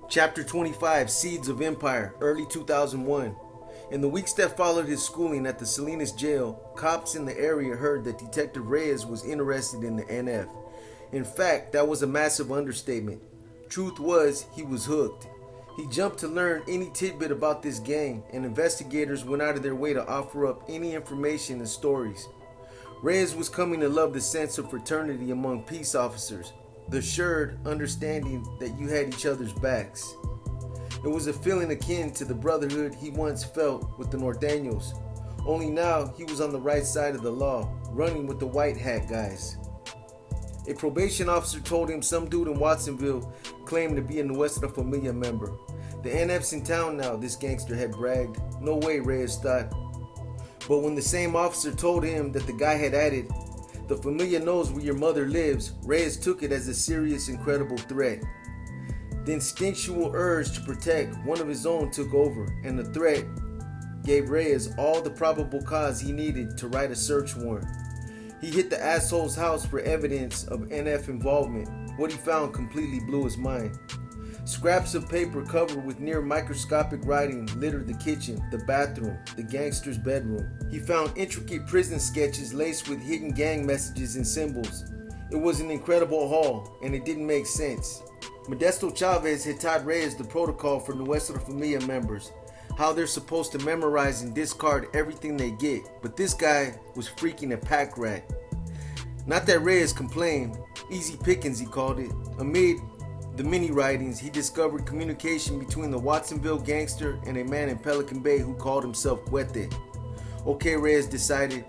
Chapter 25, Seeds of Empire, early 2001. In the weeks that followed his schooling at the Salinas jail, cops in the area heard that Detective Reyes was interested in the NF. In fact, that was a massive understatement. Truth was, he was hooked. He jumped to learn any tidbit about this gang, and investigators went out of their way to offer up any information and stories. Reyes was coming to love the sense of fraternity among peace officers, the assured understanding that you had each other's backs. It was a feeling akin to the brotherhood he once felt with the Norteños, only now he was on the right side of the law, running with the white hat guys. A probation officer told him some dude in Watsonville claimed to be a Nuestra Familia member. The NF's in town now, this gangster had bragged. No way, Reyes thought. But when the same officer told him that the guy had added, "The Familia knows where your mother lives," Reyes took it as a serious and credible threat. The instinctual urge to protect one of his own took over, and the threat gave Reyes all the probable cause he needed to write a search warrant. He hit the asshole's house for evidence of NF involvement. What he found completely blew his mind. Scraps of paper covered with near microscopic writing littered the kitchen, the bathroom, the gangster's bedroom. He found intricate prison sketches laced with hidden gang messages and symbols. It was an incredible haul, and it didn't make sense. Modesto Chavez had taught Reyes the protocol for Nuestra Familia members, how they're supposed to memorize and discard everything they get, but this guy was freaking a pack rat. Not that Reyes complained, easy pickings he called it. Amid the many writings, he discovered communication between the Watsonville gangster and a man in Pelican Bay who called himself Cuete. Okay, Reyes decided,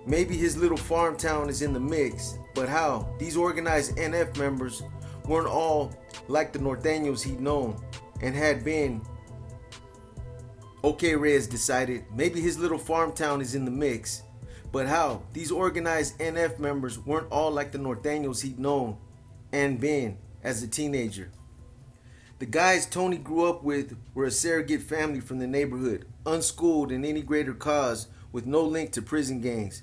maybe his little farm town is in the mix, but how? These organized NF members weren't all like the Norteños he'd known and had been. Okay, Reyes decided, maybe his little farm town is in the mix, but how? These organized NF members weren't all like the Norteños he'd known and been as a teenager. The guys Tony grew up with were a surrogate family from the neighborhood, unschooled in any greater cause with no link to prison gangs.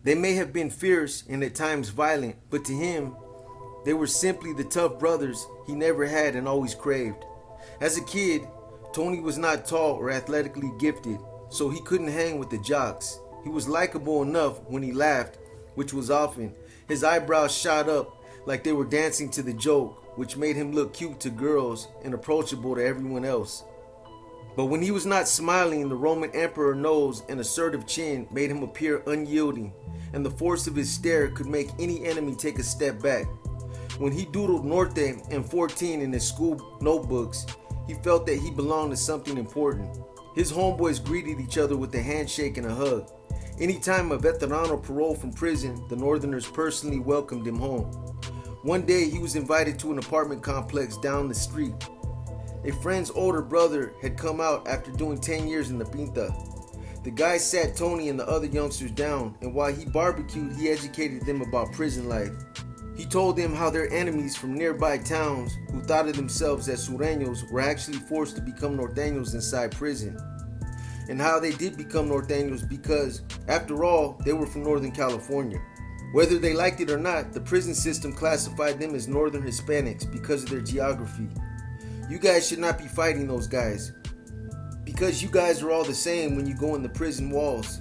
They may have been fierce and at times violent, but to him, they were simply the tough brothers he never had and always craved. As a kid, Tony was not tall or athletically gifted, so he couldn't hang with the jocks. He was likable enough when he laughed, which was often. His eyebrows shot up like they were dancing to the joke, which made him look cute to girls and approachable to everyone else. But when he was not smiling, the Roman emperor nose and assertive chin made him appear unyielding, and the force of his stare could make any enemy take a step back. When he doodled Norte and 14 in his school notebooks, he felt that he belonged to something important. His homeboys greeted each other with a handshake and a hug. Anytime a veterano paroled from prison, the Northerners personally welcomed him home. One day he was invited to an apartment complex down the street. A friend's older brother had come out after doing 10 years in the Pinta. The guy sat Tony and the other youngsters down, and while he barbecued, he educated them about prison life. He told them how their enemies from nearby towns who thought of themselves as Sureños were actually forced to become Norteños inside prison, and how they did become Norteños because, after all, they were from Northern California. Whether they liked it or not, the prison system classified them as Northern Hispanics because of their geography. You guys should not be fighting those guys, because you guys are all the same when you go in the prison walls.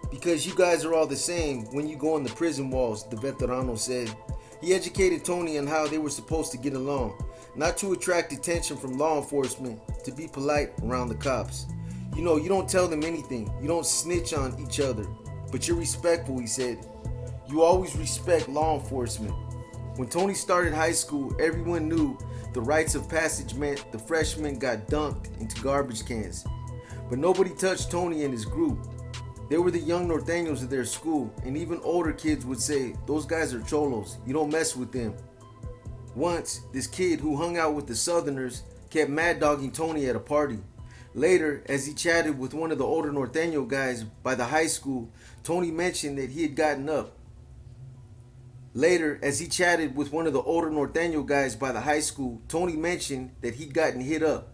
Because you guys are all the same when you go in the prison walls, the veterano said. He educated Tony on how they were supposed to get along, not to attract attention from law enforcement, to be polite around the cops. You know, you don't tell them anything, you don't snitch on each other, but you're respectful, he said. You always respect law enforcement. When Tony started high school, everyone knew the rites of passage meant the freshmen got dunked into garbage cans. But nobody touched Tony and his group. They were the young Norteños of their school, and even older kids would say, those guys are cholos, you don't mess with them. Once, this kid who hung out with the Southerners kept mad-dogging Tony at a party. Later, as he chatted with one of the older Norteño guys by the high school, Tony mentioned that he had gotten up. Later, as he chatted with one of the older Norteño guys by the high school, Tony mentioned that he'd gotten hit up.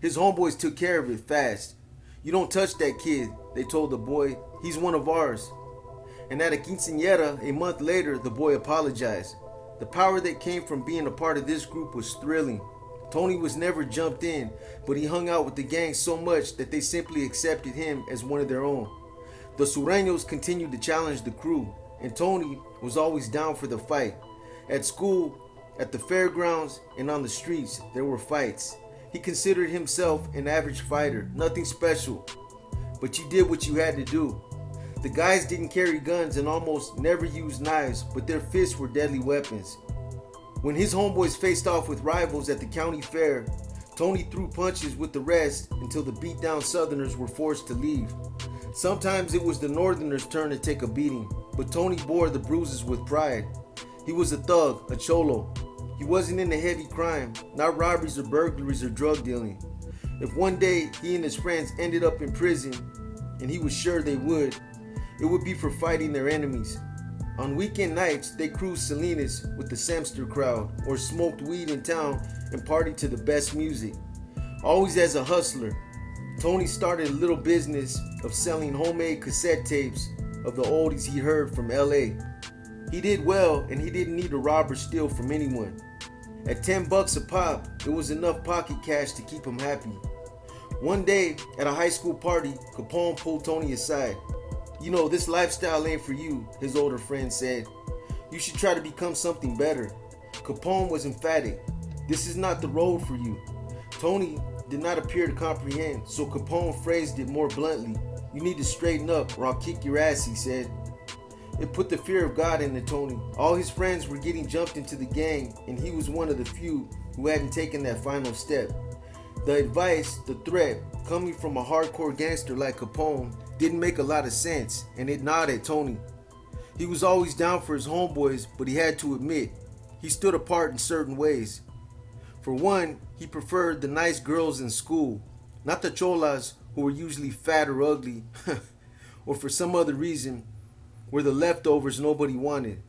His homeboys took care of it fast. You don't touch that kid, they told the boy. He's one of ours. And at a quinceañera, a month later, the boy apologized. The power that came from being a part of this group was thrilling. Tony was never jumped in, but he hung out with the gang so much that they simply accepted him as one of their own. The Sureños continued to challenge the crew, and Tony was always down for the fight. At school, at the fairgrounds, and on the streets, there were fights. He considered himself an average fighter, nothing special, but you did what you had to do. The guys didn't carry guns and almost never used knives, but their fists were deadly weapons. When his homeboys faced off with rivals at the county fair, Tony threw punches with the rest until the beat-down Southerners were forced to leave. Sometimes it was the Northerners' turn to take a beating, but Tony bore the bruises with pride. He was a thug, a cholo. He wasn't into heavy crime, not robberies or burglaries or drug dealing. If one day he and his friends ended up in prison, and he was sure they would, it would be for fighting their enemies. On weekend nights, they cruised Salinas with the Semster crowd, or smoked weed in town and partied to the best music. Always as a hustler, Tony started a little business of selling homemade cassette tapes of the oldies he heard from LA. He did well, and he didn't need to rob or steal from anyone. At $10 a pop, it was enough pocket cash to keep him happy. One day, at a high school party, Capone pulled Tony aside. "You know, this lifestyle ain't for you," his older friend said. "You should try to become something better." Capone was emphatic. "This is not the road for you." Tony did not appear to comprehend, so Capone phrased it more bluntly. "You need to straighten up or I'll kick your ass," he said. It put the fear of God into Tony. All his friends were getting jumped into the gang, and he was one of the few who hadn't taken that final step. The advice, the threat, coming from a hardcore gangster like Capone didn't make a lot of sense, and it gnawed at Tony. He was always down for his homeboys, but he had to admit, he stood apart in certain ways. For one, he preferred the nice girls in school, not the cholas who were usually fat or ugly, or for some other reason, were the leftovers nobody wanted.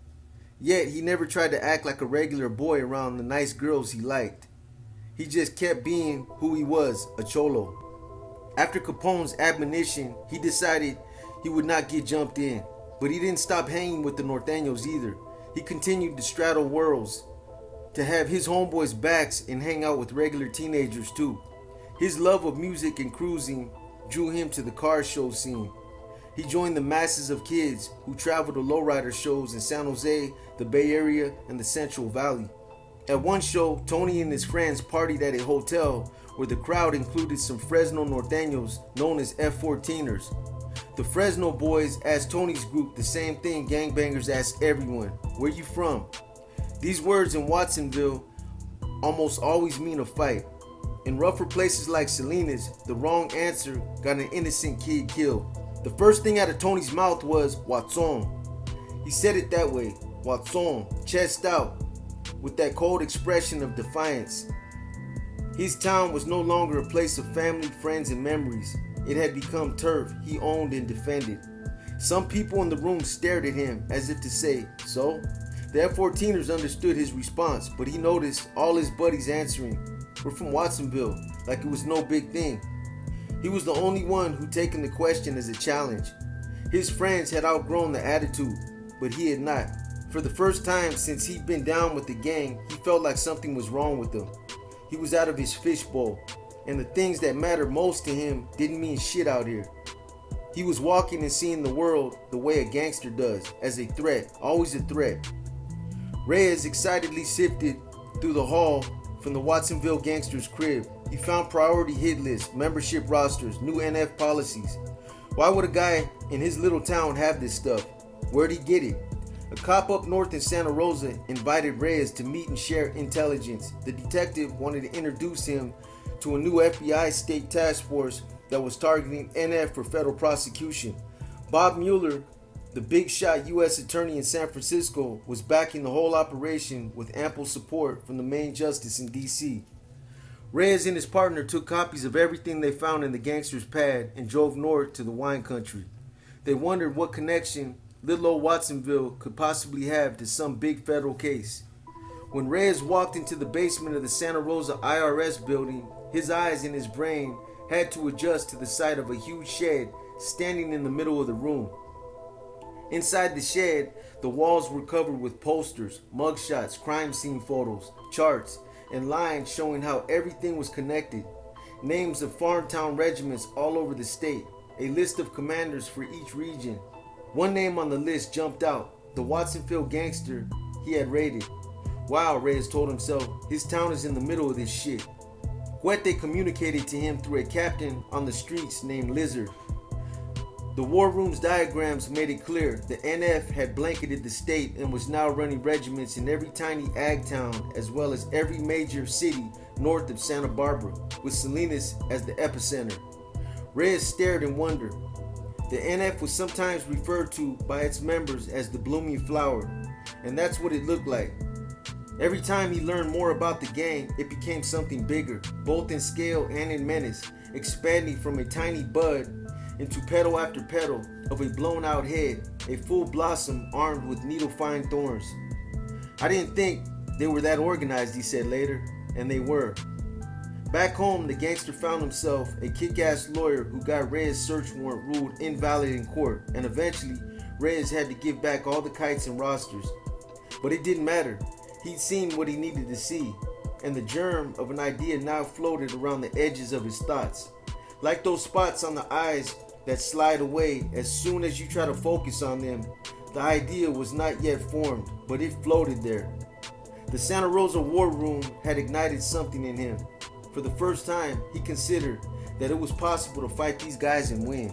Yet he never tried to act like a regular boy around the nice girls he liked. He just kept being who he was, a cholo. After Capone's admonition, he decided he would not get jumped in, but he didn't stop hanging with the Norteños either. He continued to straddle worlds, to have his homeboys' backs and hang out with regular teenagers too. His love of music and cruising drew him to the car show scene. He joined the masses of kids who traveled to lowrider shows in San Jose, the Bay Area, and the Central Valley. At one show, Tony and his friends partied at a hotel where the crowd included some Fresno Norteños known as F-14ers. The Fresno boys asked Tony's group the same thing gangbangers ask everyone: "Where you from?" These words in Watsonville almost always mean a fight. In rougher places like Salinas, the wrong answer got an innocent kid killed. The first thing out of Tony's mouth was Watson. He said it that way, Watson, chest out, with that cold expression of defiance. His town was no longer a place of family, friends, and memories. It had become turf he owned and defended. Some people in the room stared at him as if to say, "So?" The F-14ers understood his response, but he noticed all his buddies answering, "We're from Watsonville," like it was no big thing. He was the only one who taken the question as a challenge. His friends had outgrown the attitude, but he had not. For the first time since he'd been down with the gang, he felt like something was wrong with him. He was out of his fishbowl, and the things that mattered most to him didn't mean shit out here. He was walking and seeing the world the way a gangster does, as a threat, always a threat. Reyes excitedly sifted through the hall from the Watsonville gangster's crib. He found priority hit lists, membership rosters, new NF policies. Why would a guy in his little town have this stuff? Where'd he get it? A cop up north in Santa Rosa invited Reyes to meet and share intelligence. The detective wanted to introduce him to a new FBI state task force that was targeting NF for federal prosecution. Bob Mueller, the big shot U.S. attorney in San Francisco, was backing the whole operation with ample support from the main justice in D.C. Reyes and his partner took copies of everything they found in the gangster's pad and drove north to the wine country. They wondered what connection little old Watsonville could possibly have to some big federal case. When Reyes walked into the basement of the Santa Rosa IRS building, his eyes and his brain had to adjust to the sight of a huge shed standing in the middle of the room. Inside the shed, the walls were covered with posters, mugshots, crime scene photos, charts, and lines showing how everything was connected. Names of farmtown regiments all over the state, a list of commanders for each region. One name on the list jumped out, the Watsonville gangster he had raided. Wow, Reyes told himself, his town is in the middle of this shit. Huete communicated to him through a captain on the streets named Lizard. The war room's diagrams made it clear the NF had blanketed the state and was now running regiments in every tiny ag town as well as every major city north of Santa Barbara, with Salinas as the epicenter. Reyes stared in wonder. The NF was sometimes referred to by its members as the blooming flower, and that's what it looked like. Every time he learned more about the gang, it became something bigger, both in scale and in menace, expanding from a tiny bud into petal after petal of a blown out head, a full blossom armed with needle-fine thorns. I didn't think they were that organized, he said later, and they were. Back home, the gangster found himself a kick-ass lawyer who got Reyes' search warrant ruled invalid in court, and eventually Reyes had to give back all the kites and rosters. But it didn't matter. He'd seen what he needed to see, and the germ of an idea now floated around the edges of his thoughts. Like those spots on the eyes that slide away as soon as you try to focus on them, the idea was not yet formed, but it floated there. The Santa Rosa war room had ignited something in him. For the first time, he considered that it was possible to fight these guys and win.